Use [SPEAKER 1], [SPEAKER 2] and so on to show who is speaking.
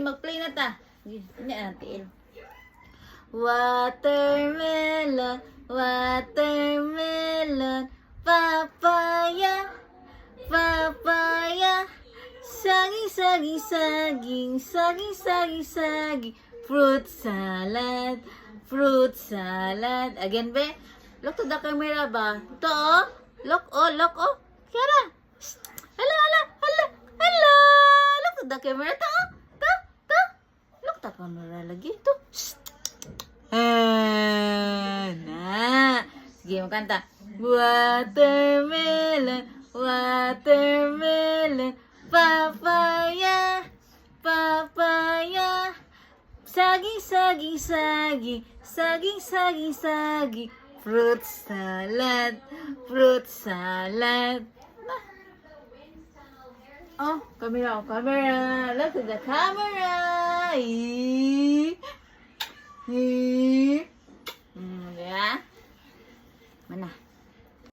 [SPEAKER 1] Mag-play na ta. Tiil. Watermelon, watermelon, papaya, papaya, saging, saging, saging, saging, saging, saging, fruit salad, fruit salad. Again, be. Look to the camera ba? Ito, oh. Look, oh, look, oh. Kaya hala, hala, hala, hala. Look to the camera. Ito, oh. Ito, ito. Look to the camera lagi. Ito. Na. Sige, magkanta. Watermelon, watermelon, papaya, papaya, saging, saging, saging, saging, saging, saging, fruit salad, fruit salad. Oh, camera, oh, camera. Look at the camera. Yeah. Mana?